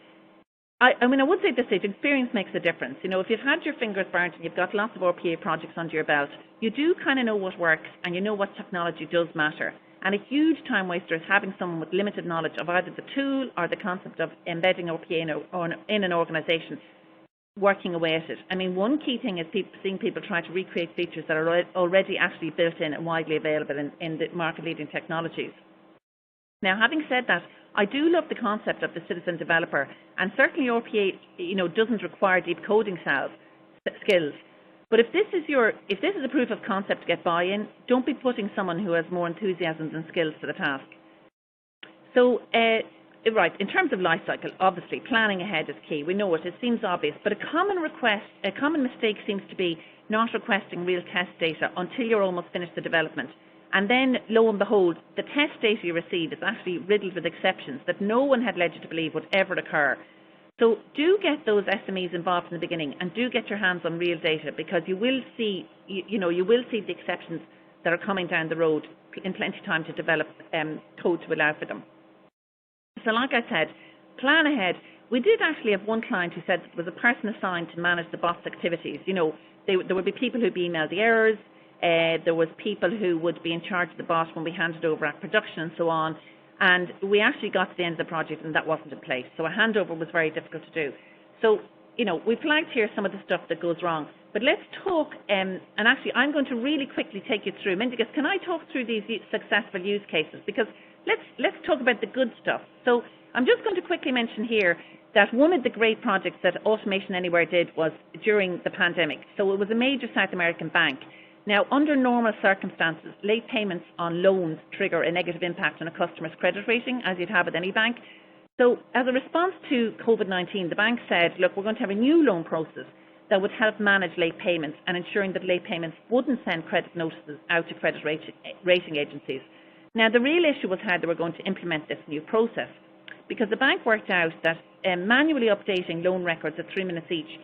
Speaker 2: I would say this, if experience makes a difference. If you've had your fingers burnt and you've got lots of RPA projects under your belt, you do kind of know what works and you know what technology does matter. And a huge time waster is having someone with limited knowledge of either the tool or the concept of embedding RPA in an organization, working away at it. One key thing is seeing people try to recreate features that are already actually built in and widely available in the market-leading technologies. Now, having said that, I do love the concept of the citizen developer, and certainly RPA, doesn't require deep coding skills. But if this is a proof of concept to get buy-in, don't be putting someone who has more enthusiasm than skills to the task. So, right, in terms of lifecycle, obviously planning ahead is key. We know it seems obvious, but a common mistake seems to be not requesting real test data until you're almost finished the development. And then, lo and behold, the test data you receive is actually riddled with exceptions that no one had led you to believe would ever occur. So do get those SMEs involved in the beginning, and do get your hands on real data, because you will see, you will see the exceptions that are coming down the road in plenty of time to develop code to allow for them. So like I said, plan ahead. We did actually have one client who said there was a person assigned to manage the bot's activities. There would be people who'd be emailed the errors, there was people who would be in charge of the bot when we handed over at production and so on. And we actually got to the end of the project and that wasn't in place. So a handover was very difficult to do. So, we flagged here some of the stuff that goes wrong. But let's talk, and actually I'm going to really quickly take you through. Mindigus, can I talk through these successful use cases? Because let's talk about the good stuff. So I'm just going to quickly mention here that one of the great projects that Automation Anywhere did was during the pandemic. So it was a major South American bank. Now, under normal circumstances, late payments on loans trigger a negative impact on a customer's credit rating, as you'd have with any bank. So as a response to COVID-19, the bank said, look, we're going to have a new loan process that would help manage late payments and ensuring that late payments wouldn't send credit notices out to credit rating agencies. Now, the real issue was how they were going to implement this new process, because the bank worked out that manually updating loan records at 3 minutes each,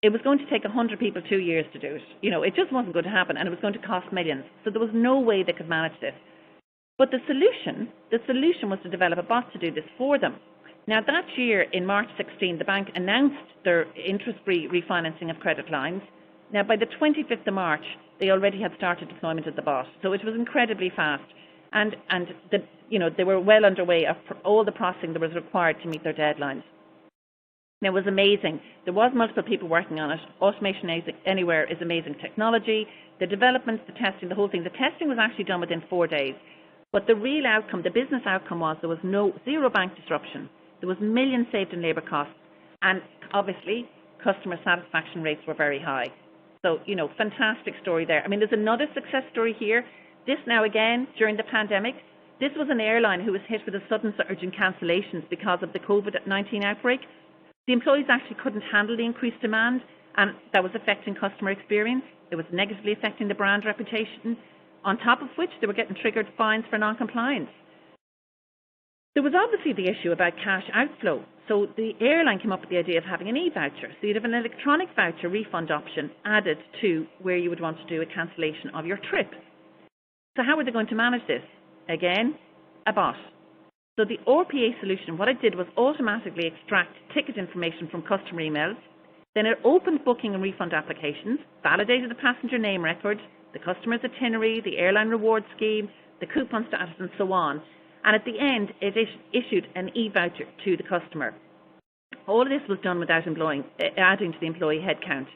Speaker 2: it was going to take 100 people 2 years to do it. It just wasn't going to happen, and it was going to cost millions. So there was no way they could manage this. But the solution was to develop a bot to do this for them. Now, that year, in March 16, the bank announced their interest-free refinancing of credit lines. Now, by the 25th of March, they already had started deployment of the bot. So it was incredibly fast. And they were well underway of all the processing that was required to meet their deadlines. Now, it was amazing. There was multiple people working on it. Automation Anywhere is amazing technology. The development, the testing, the whole thing. The testing was actually done within 4 days. But the real outcome, the business outcome was there was zero bank disruption. There was millions saved in labour costs. And obviously, customer satisfaction rates were very high. So, fantastic story there. There's another success story here. This now again, during the pandemic, this was an airline who was hit with a sudden surge in cancellations because of the COVID-19 outbreak. The employees actually couldn't handle the increased demand, and that was affecting customer experience. It was negatively affecting the brand reputation, on top of which they were getting triggered fines for non-compliance. There was obviously the issue about cash outflow, so the airline came up with the idea of having an e-voucher. So you'd have an electronic voucher refund option added to where you would want to do a cancellation of your trip. So how were they going to manage this? Again, a bot. So the RPA solution, what it did was automatically extract ticket information from customer emails. Then it opened booking and refund applications, validated the passenger name record, the customer's itinerary, the airline reward scheme, the coupon status, and so on. And at the end, it issued an e-voucher to the customer. All of this was done without adding to the employee headcount.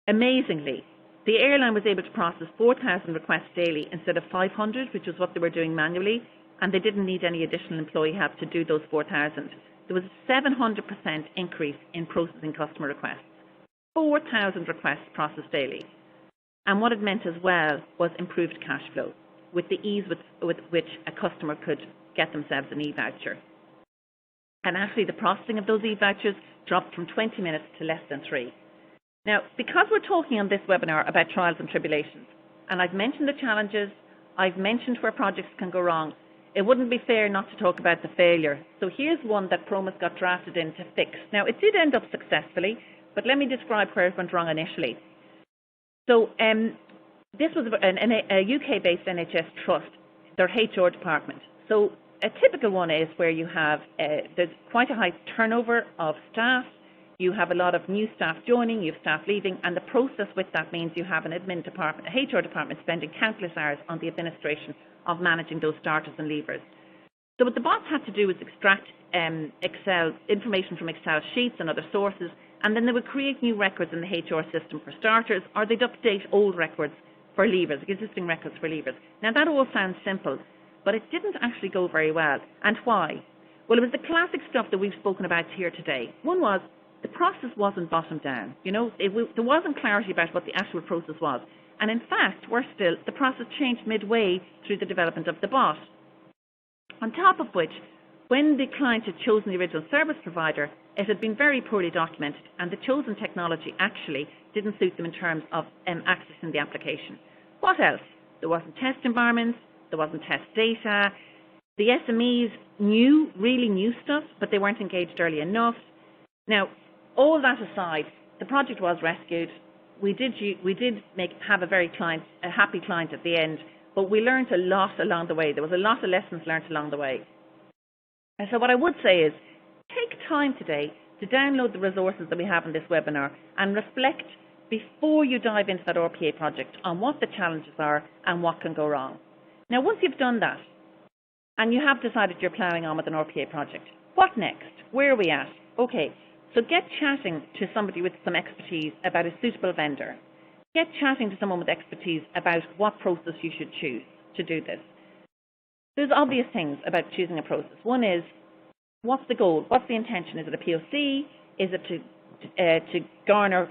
Speaker 2: Amazingly, the airline was able to process 4,000 requests daily instead of 500, which was what they were doing manually, and they didn't need any additional employee help to do those 4,000. There was a 700% increase in processing customer requests. 4,000 requests processed daily. And what it meant as well was improved cash flow, with the ease with which a customer could get themselves an e-voucher. And actually the processing of those e-vouchers dropped from 20 minutes to less than 3. Now, because we're talking on this webinar about trials and tribulations, and I've mentioned the challenges, I've mentioned where projects can go wrong, it wouldn't be fair not to talk about the failure. So here's one that Promus got drafted in to fix. Now, it did end up successfully, but let me describe where it went wrong initially. So this was a UK-based NHS trust, their HR department. So a typical one is where you have, there's quite a high turnover of staff, you have a lot of new staff joining, you have staff leaving, and the process with that means you have an admin department, a HR department spending countless hours on the administration of managing those starters and leavers. So what the bots had to do was extract information from Excel sheets and other sources, and then they would create new records in the HR system for starters, or they'd update old records for leavers, existing records for leavers. Now that all sounds simple, but it didn't actually go very well. And why? Well, it was the classic stuff that we've spoken about here today. One was the process wasn't bottomed down. You know, there wasn't clarity about what the actual process was. And in fact, worse still, the process changed midway through the development of the bot. On top of which, when the client had chosen the original service provider, it had been very poorly documented, and the chosen technology actually didn't suit them in terms of accessing the application. What else? There wasn't test environments, there wasn't test data. The SMEs really knew stuff, but they weren't engaged early enough. Now, all that aside, the project was rescued. We did have a very happy client at the end, but we learned a lot along the way. There was a lot of lessons learned along the way. And so what I would say is, take time today to download the resources that we have in this webinar and reflect before you dive into that RPA project on what the challenges are and what can go wrong. Now, once you've done that, and you have decided you're ploughing on with an RPA project, what next? Where are we at? Okay, so get chatting to somebody with some expertise about a suitable vendor. Get chatting to someone with expertise about what process you should choose to do this. There's obvious things about choosing a process. One is, what's the goal? What's the intention? Is it a POC? Is it to garner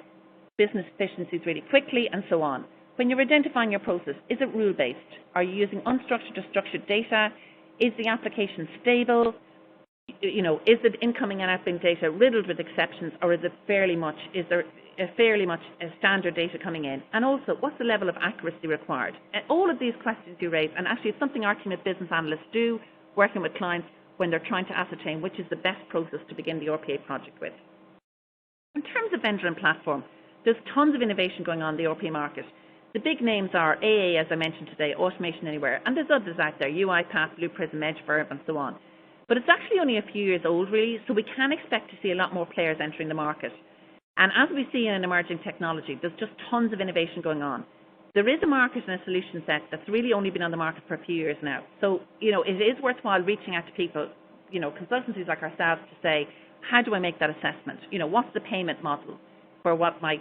Speaker 2: business efficiencies really quickly, and so on? When you're identifying your process, is it rule-based? Are you using unstructured or structured data? Is the application stable? You know, is the incoming and outgoing data riddled with exceptions, or is there fairly much standard data coming in? And also, what's the level of accuracy required? And all of these questions you raise, and actually it's something our team of business analysts do, working with clients when they're trying to ascertain which is the best process to begin the RPA project with. In terms of vendor and platform, there's tons of innovation going on in the RPA market. The big names are AA, as I mentioned today, Automation Anywhere, and there's others out there, UiPath, Blue Prism, Edgeverb, and so on. But it's actually only a few years old, really, so we can expect to see a lot more players entering the market. And as we see in emerging technology, there's just tons of innovation going on. There is a market and a solution set that's really only been on the market for a few years now. So, you know, it is worthwhile reaching out to people, you know, consultancies like ourselves, to say, how do I make that assessment? You know, what's the payment model for what my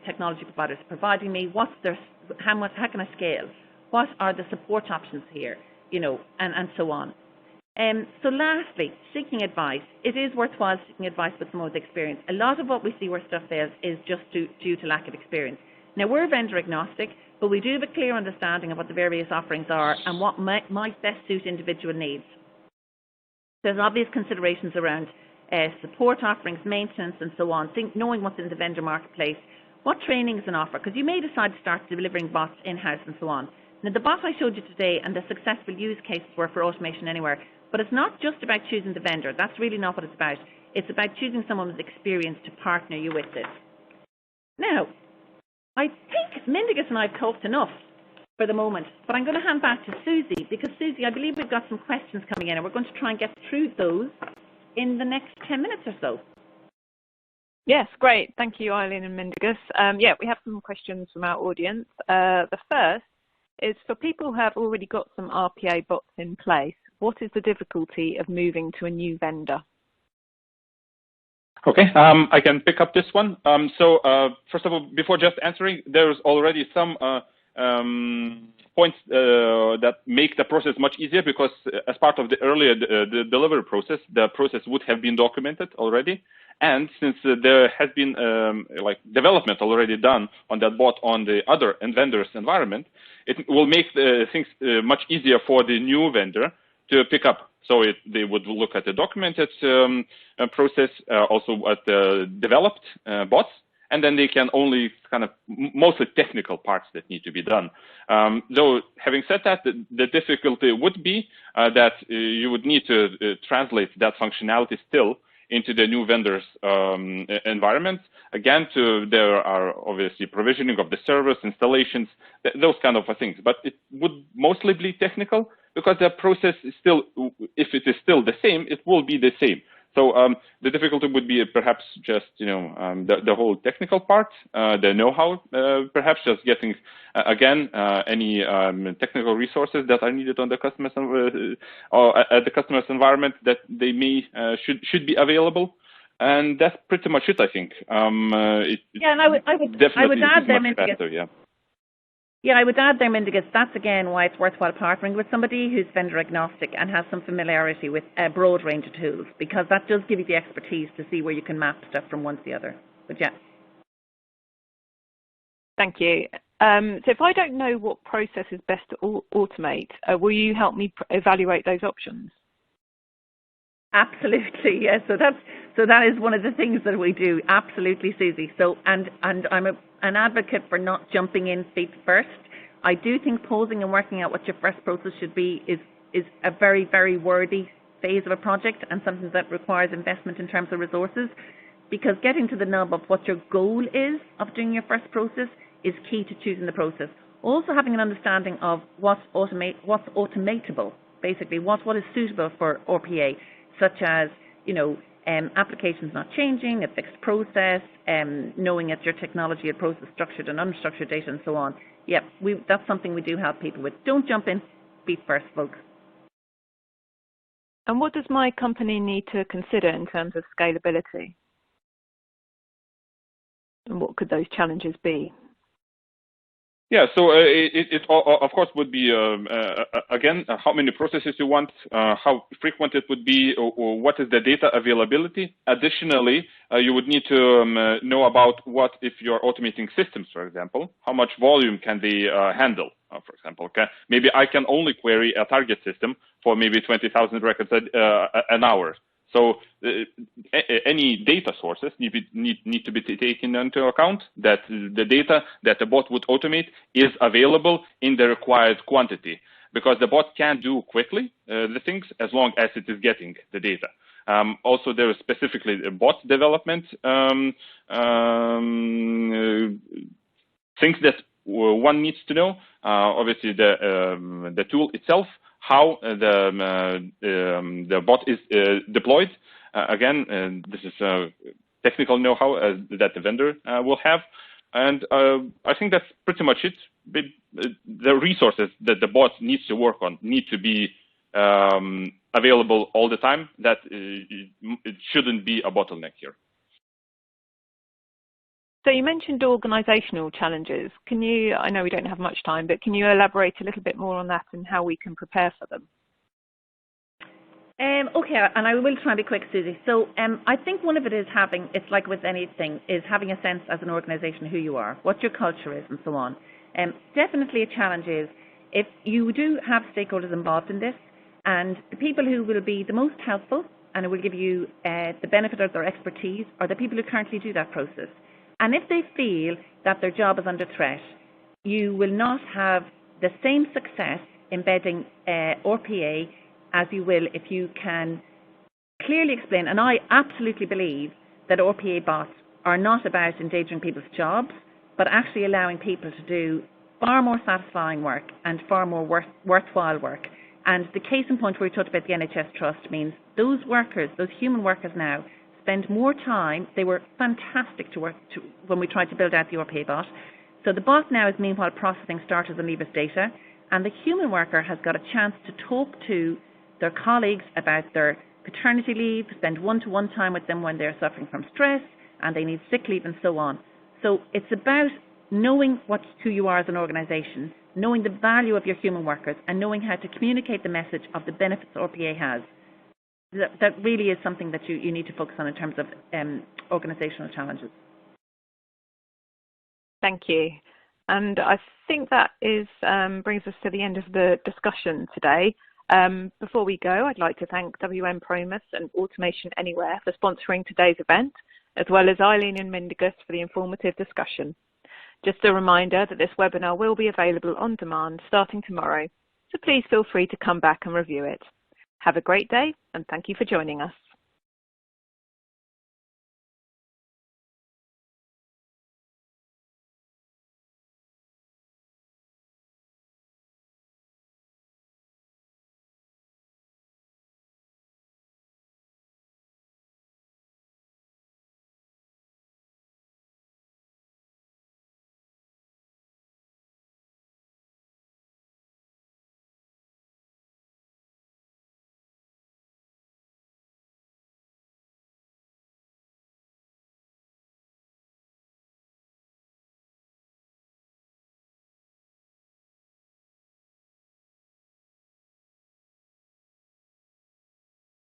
Speaker 2: technology provider is providing me? How can I scale? What are the support options here? You know, and so on. So lastly, seeking advice. It is worthwhile seeking advice with someone with experience. A lot of what we see where stuff fails is just due to lack of experience. Now, we're vendor agnostic, but we do have a clear understanding of what the various offerings are and what might best suit individual needs. There's obvious considerations around support offerings, maintenance, and so on, knowing what's in the vendor marketplace, what training is an offer, because you may decide to start delivering bots in-house and so on. Now, the bot I showed you today and the successful use cases were for Automation Anywhere, but it's not just about choosing the vendor. That's really not what it's about. It's about choosing someone with experience to partner you with this. Now, I think Mindigus and I have talked enough, for the moment. But I'm going to hand back to Susie, because Susie, I believe we've got some questions coming in, and we're going to try and get through those in the next 10 minutes or so.
Speaker 1: Yes, great. Thank you, Eileen and Mindigus. Yeah, we have some questions from our audience. The first is for people who have already got some RPA bots in place, what is the difficulty of moving to a new vendor?
Speaker 3: Okay, I can pick up this one. So first of all, before just answering, there's already some points that make the process much easier, because as part of the earlier the delivery process, the process would have been documented already. And since there has been like development already done on that bot on the other vendor's environment, it will make things much easier for the new vendor to pick up. So they would look at the documented process, also at the developed bots, and then they can only kind of mostly technical parts that need to be done. Though having said that, the difficulty would be that you would need to translate that functionality still into the new vendor's environment. Again, there are obviously provisioning of the servers, installations, those kind of things. But it would mostly be technical, because the process is still, if it is still the same, it will be the same. So the difficulty would be perhaps just, the whole technical part, the know-how, perhaps just getting, again, any technical resources that are needed on the customer's or at the customer's environment that they may should be available. And that's pretty much it, I think.
Speaker 2: Yeah, and I would add them in faster, yeah. Yeah, I would add there, Mindigus, that's again why it's worthwhile partnering with somebody who's vendor agnostic and has some familiarity with a broad range of tools, because that does give you the expertise to see where you can map stuff from one to the other. But yeah.
Speaker 1: Thank you. So if I don't know what process is best to automate, will you help me evaluate those options?
Speaker 2: Absolutely, yes. So that is one of the things that we do. Absolutely, Susie. So and I'm an advocate for not jumping in feet first. I do think pausing and working out what your first process should be is a very, very worthy phase of a project, and something that requires investment in terms of resources, because getting to the nub of what your goal is of doing your first process is key to choosing the process. Also having an understanding of what's automatable, basically what is suitable for RPA, such as, applications not changing, a fixed process, knowing that your technology and process structured and unstructured data and so on. Yep, that's something we do help people with. Don't jump in feet first, folks.
Speaker 1: And what does my company need to consider in terms of scalability? And what could those challenges be?
Speaker 3: Yeah, so it of course would be, again, how many processes you want, how frequent it would be, or what is the data availability. Additionally, you would need to know about what if you're automating systems, for example, how much volume can they handle, for example. Okay? Maybe I can only query a target system for maybe 20,000 records an hour. So any data sources need to be taken into account, that the data that the bot would automate is available in the required quantity, because the bot can do quickly the things as long as it is getting the data. Also, there is specifically a bot development things that one needs to know. Obviously, the tool itself, how the bot is deployed. Again, this is technical know-how that the vendor will have. And I think that's pretty much it. The resources that the bot needs to work on need to be available all the time. That it shouldn't be a bottleneck here.
Speaker 1: So you mentioned organisational challenges. Can you, I know we don't have much time, but can you elaborate a little bit more on that and how we can prepare for them?
Speaker 2: Okay, and I will try and be quick, Susie. So I think one of it is having, it's like with anything, is having a sense as an organisation who you are, what your culture is and so on. Definitely a challenge is if you do have stakeholders involved in this, and the people who will be the most helpful and who will give you the benefit of their expertise are the people who currently do that process. And if they feel that their job is under threat, you will not have the same success embedding RPA as you will if you can clearly explain. And I absolutely believe that RPA bots are not about endangering people's jobs, but actually allowing people to do far more satisfying work and far more worthwhile work. And the case in point where we talked about the NHS Trust means those workers, those human workers now, spend more time. They were fantastic to work to when we tried to build out the RPA bot. So the bot now is meanwhile processing starters and leavers data, and the human worker has got a chance to talk to their colleagues about their paternity leave, spend one-to-one time with them when they're suffering from stress and they need sick leave and so on. So it's about knowing who you are as an organisation, knowing the value of your human workers and knowing how to communicate the message of the benefits RPA has. That really is something that you need to focus on in terms of organisational challenges.
Speaker 1: Thank you. And I think that brings us to the end of the discussion today. Before we go, I'd like to thank WM Promus and Automation Anywhere for sponsoring today's event, as well as Eileen and Mindigus for the informative discussion. Just a reminder that this webinar will be available on demand starting tomorrow, so please feel free to come back and review it. Have a great day, and thank you for joining us.